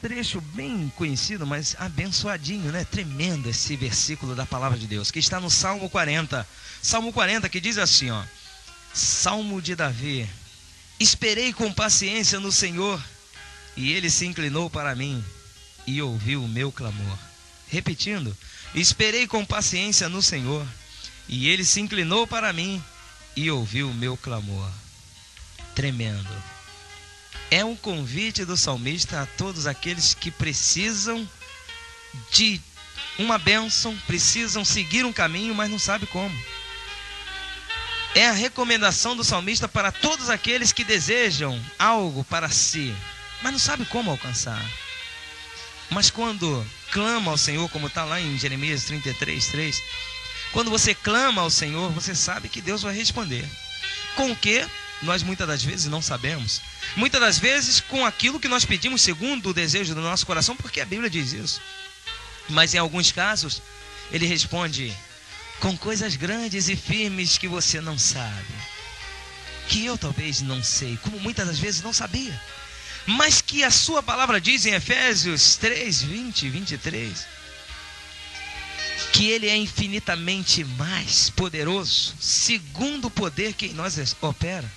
trecho bem conhecido, mas abençoadinho, né? Tremendo esse versículo da palavra de Deus, que está no Salmo 40. Salmo 40, que diz assim, ó. Salmo de Davi. Esperei com paciência no Senhor, e Ele se inclinou para mim e ouviu o meu clamor. Repetindo. Esperei com paciência no Senhor, e Ele se inclinou para mim e ouviu o meu clamor. Tremendo. É um convite do salmista a todos aqueles que precisam de uma bênção, precisam seguir um caminho, mas não sabem como. É a recomendação do salmista para todos aqueles que desejam algo para si, mas não sabem como alcançar. Mas quando clama ao Senhor, como está lá em Jeremias 33:3, quando você clama ao Senhor, você sabe que Deus vai responder. Com o que nós muitas das vezes não sabemos. Muitas das vezes com aquilo que nós pedimos segundo o desejo do nosso coração, porque a Bíblia diz isso. Mas em alguns casos, Ele responde com coisas grandes e firmes que você não sabe, que eu talvez não sei, como muitas das vezes não sabia, mas que a sua palavra diz em Efésios 3:20 e 23, que Ele é infinitamente mais poderoso, segundo o poder que em nós opera.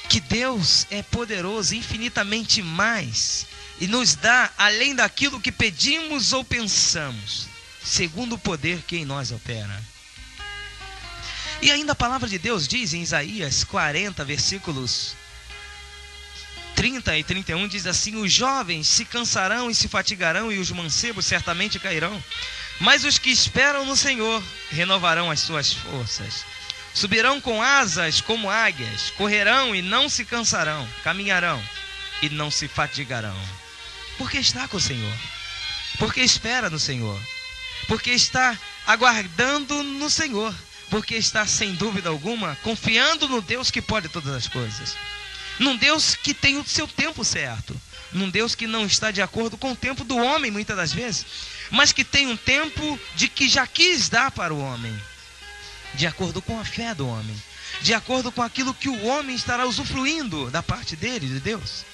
Que Deus é poderoso infinitamente mais e nos dá além daquilo que pedimos ou pensamos, segundo o poder que em nós opera. E ainda a palavra de Deus diz em Isaías 40, versículos 30 e 31, diz assim: os jovens se cansarão e se fatigarão, e os mancebos certamente cairão, mas os que esperam no Senhor renovarão as suas forças. Subirão com asas como águias, correrão e não se cansarão, caminharão e não se fatigarão. Porque está com o Senhor, porque espera no Senhor, porque está aguardando no Senhor, porque está sem dúvida alguma confiando no Deus que pode todas as coisas, num Deus que tem o seu tempo certo, num Deus que não está de acordo com o tempo do homem muitas das vezes, mas que tem um tempo de que já quis dar para o homem, de acordo com a fé do homem, de acordo com aquilo que o homem estará usufruindo da parte dele, de Deus.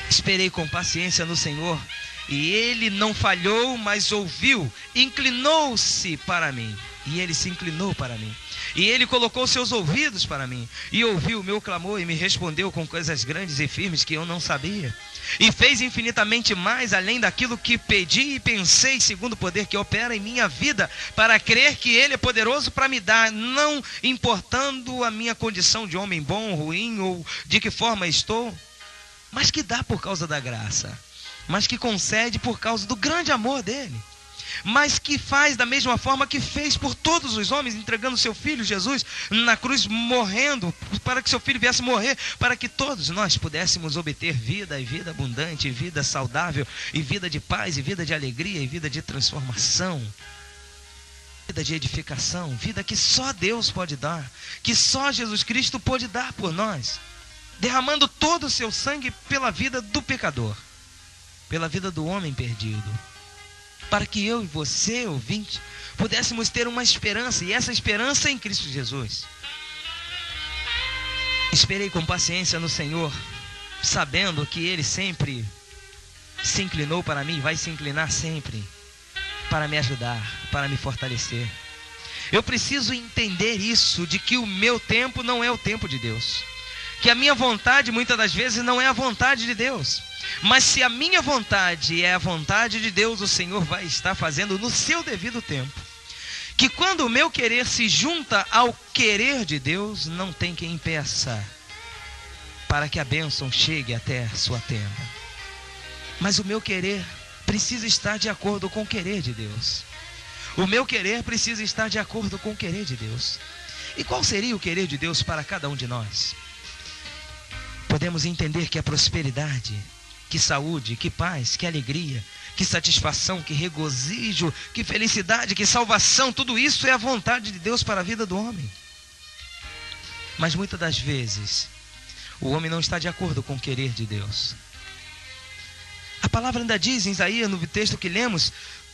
Esperei com paciência no Senhor, e Ele não falhou, mas ouviu, inclinou-se para mim, e Ele se inclinou para mim, e Ele colocou seus ouvidos para mim, e ouviu o meu clamor, e me respondeu com coisas grandes e firmes que eu não sabia, e fez infinitamente mais além daquilo que pedi e pensei, segundo o poder que opera em minha vida, para crer que Ele é poderoso para me dar, não importando a minha condição de homem bom, ruim, ou de que forma estou, mas que dá por causa da graça, mas que concede por causa do grande amor dele, mas que faz da mesma forma que fez por todos os homens, entregando seu Filho Jesus na cruz, morrendo, para que seu Filho viesse morrer, para que todos nós pudéssemos obter vida, e vida abundante, e vida saudável, e vida de paz, e vida de alegria, e vida de transformação, vida de edificação, vida que só Deus pode dar, que só Jesus Cristo pode dar por nós, derramando todo o seu sangue pela vida do pecador, pela vida do homem perdido, para que eu e você, ouvinte, pudéssemos ter uma esperança, e essa esperança é em Cristo Jesus. Esperei com paciência no Senhor, sabendo que Ele sempre se inclinou para mim, vai se inclinar sempre para me ajudar, para me fortalecer. Eu preciso entender isso, de que o meu tempo não é o tempo de Deus, que a minha vontade muitas das vezes não é a vontade de Deus, mas se a minha vontade é a vontade de Deus, o Senhor vai estar fazendo no seu devido tempo. Que quando o meu querer se junta ao querer de Deus, não tem quem impeça para que a bênção chegue até a sua tenda. Mas o meu querer precisa estar de acordo com o querer de Deus. O meu querer precisa estar de acordo com o querer de Deus. E qual seria o querer de Deus para cada um de nós? Podemos entender que a prosperidade, que saúde, que paz, que alegria, que satisfação, que regozijo, que felicidade, que salvação, tudo isso é a vontade de Deus para a vida do homem. Mas muitas das vezes, o homem não está de acordo com o querer de Deus. A palavra ainda diz em Isaías, no texto que lemos,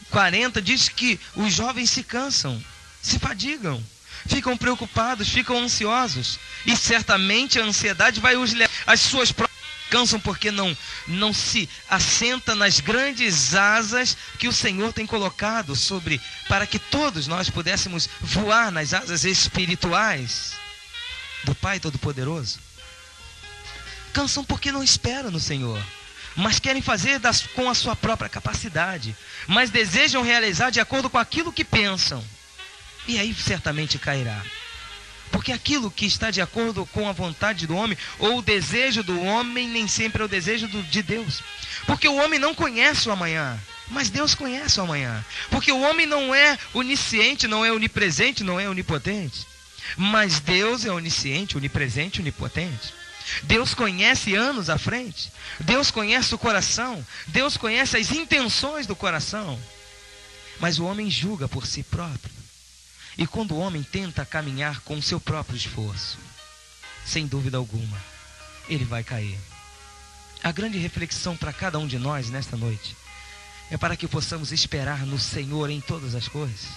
40, diz que os jovens se cansam, se fadigam, ficam preocupados, ficam ansiosos, e certamente a ansiedade vai os levar às suas próprias cansam porque não se assenta nas grandes asas que o Senhor tem colocado para que todos nós pudéssemos voar nas asas espirituais do Pai Todo-Poderoso. Cansam porque não esperam no Senhor, mas querem fazer com a sua própria capacidade, mas desejam realizar de acordo com aquilo que pensam, e aí certamente cairá. Porque aquilo que está de acordo com a vontade do homem, ou o desejo do homem, nem sempre é o desejo de Deus. Porque o homem não conhece o amanhã, mas Deus conhece o amanhã. Porque o homem não é onisciente, não é onipresente, não é onipotente. Mas Deus é onisciente, onipresente, onipotente. Deus conhece anos à frente. Deus conhece o coração. Deus conhece as intenções do coração. Mas o homem julga por si próprio. E quando o homem tenta caminhar com o seu próprio esforço, sem dúvida alguma, ele vai cair. A grande reflexão para cada um de nós nesta noite é para que possamos esperar no Senhor em todas as coisas,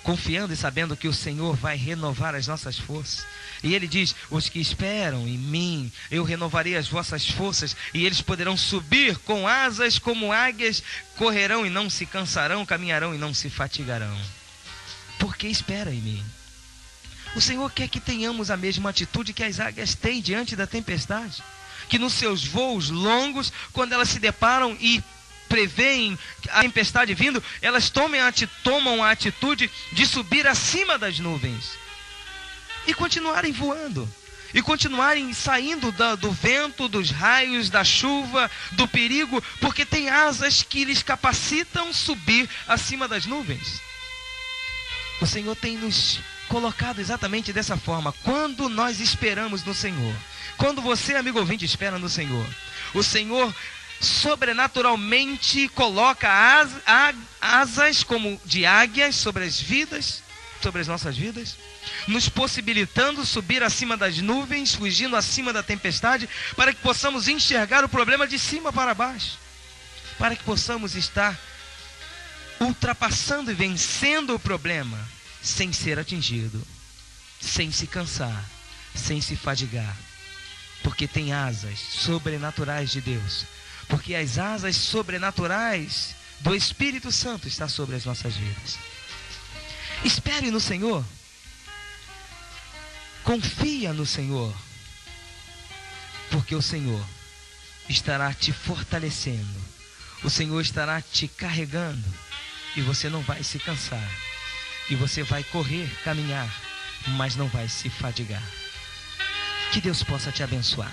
confiando e sabendo que o Senhor vai renovar as nossas forças. E Ele diz: os que esperam em mim, eu renovarei as vossas forças, e eles poderão subir com asas como águias, correrão e não se cansarão, caminharão e não se fatigarão. Porque espera em mim. O Senhor quer que tenhamos a mesma atitude que as águias têm diante da tempestade. Que nos seus voos longos, quando elas se deparam e preveem a tempestade vindo, elas tomam a atitude de subir acima das nuvens. E continuarem voando. E continuarem saindo do vento, dos raios, da chuva, do perigo. Porque tem asas que lhes capacitam subir acima das nuvens. O Senhor tem nos colocado exatamente dessa forma. Quando nós esperamos no Senhor, quando você, amigo ouvinte, espera no Senhor, o Senhor sobrenaturalmente coloca asas como de águias sobre as nossas vidas, nos possibilitando subir acima das nuvens, fugindo acima da tempestade, para que possamos enxergar o problema de cima para baixo, para que possamos estar ultrapassando e vencendo o problema, sem ser atingido, sem se cansar, sem se fadigar. Porque tem asas sobrenaturais de Deus. Porque as asas sobrenaturais do Espírito Santo estão sobre as nossas vidas. Espere no Senhor. Confia no Senhor. Porque o Senhor estará te fortalecendo. O Senhor estará te carregando. E você não vai se cansar. E você vai correr, caminhar, mas não vai se fadigar. Que Deus possa te abençoar.